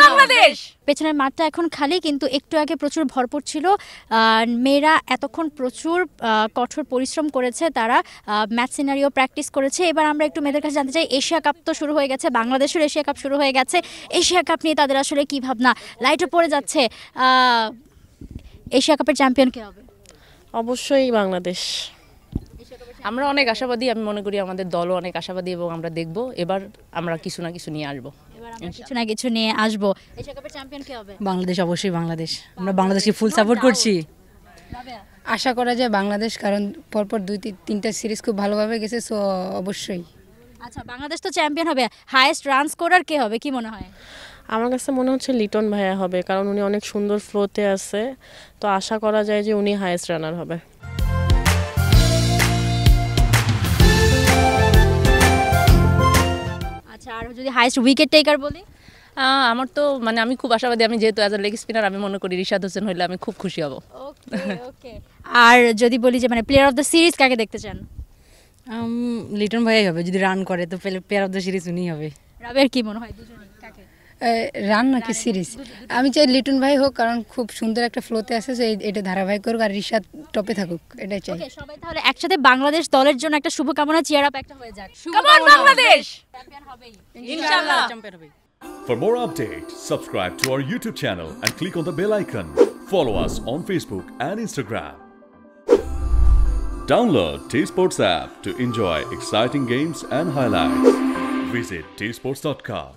বাংলাদেশ। পেছনের মাঠটা এখন খালি, কিন্তু একটু আগে প্রচুর ভরপুর ছিল। মেয়েরা এতক্ষণ প্রচুর কঠোর পরিশ্রম করেছে, তারা ম্যাচ সিনারিও প্র্যাকটিস করেছে। এবার আমরা একটু মেয়েদের কাছে জানতে চাই, এশিয়া কাপ তো শুরু হয়ে গেছে, বাংলাদেশের এশিয়া কাপ শুরু হয়ে গেছে। এশিয়া কাপ নিয়ে তাদের আসলে কি ভাবনা? লাইটও পড়ে যাচ্ছে, এশিয়া কাপের চ্যাম্পিয়ন কে হবে? অবশ্যই বাংলাদেশ। আমরা অনেক আশাবাদী, আমি মনে করি আমাদের দলও অনেক আশাবাদী এবং আমরা দেখব এবার আমরা কিছু না কিছু নিয়ে আসবো। এবার আমরা কিছু না কিছু নিয়ে আসবো। এশিয়া কাপের চ্যাম্পিয়ন কে হবে? বাংলাদেশ, অবশ্যই বাংলাদেশ। আমরা বাংলাদেশকে ফুল সাপোর্ট করছি। আশা করা যায় বাংলাদেশ, কারণ পরপর 2-3টা সিরিজ খুব ভালোভাবে গেছে, সো অবশ্যই। আচ্ছা, বাংলাদেশ তো চ্যাম্পিয়ন হবে, হাইয়েস্ট রান স্কোরার কে হবে কি মনে হয়? আমার কাছে মনে হচ্ছে লিটন ভাইয়া হবে, কারণ উনি অনেক সুন্দর ফ্লোতে আছে, তো আশা করা যায় যে উনি হাইয়েস্ট রানার হবে। আচ্ছা, আর যদি হাইয়েস্ট উইকেট টেকার বলি? আমার তো মানে আমি খুব আশাবাদী, আমি যেহেতু অ্যাজ এ লেগ স্পিনার আমি মনে করি রিশাদ হোসেন হইলে আমি খুব খুশি হব। ওকে ওকে। আর যদি বলি যে মানে প্লেয়ার অফ দ্য সিরিজ কাকে দেখতে চান? লিটন ভাইয়াই হবে, যদি রান করে তো প্লেয়ার অফ দ্য সিরিজ উনিই হবে। রাবের কি মনে হয় দুজনেই কাকে? রান নাকি সিরিজ? আমি চাই লিটন ভাই হোক, কারণ খুব সুন্দর একটা ফ্লোতে আছে, সো এটা ধারাবাহিক করুক আর রিশাদ টপে থাকুক, এটাই চাই। ওকে, সবাই তাহলে একসাথে বাংলাদেশ দলের জন্য একটা শুভকামনা, চিয়ার আপ একটা হয়ে যাক। বাংলাদেশ চ্যাম্পিয়ন হবেই ইনশাআল্লাহ। চ্যাম্পিয়ন হবে। For more updates, subscribe to our YouTube channel and click on the bell icon. Follow us on Facebook and Instagram. Download T-Sports app to enjoy exciting games and highlights. Visit tsports.com.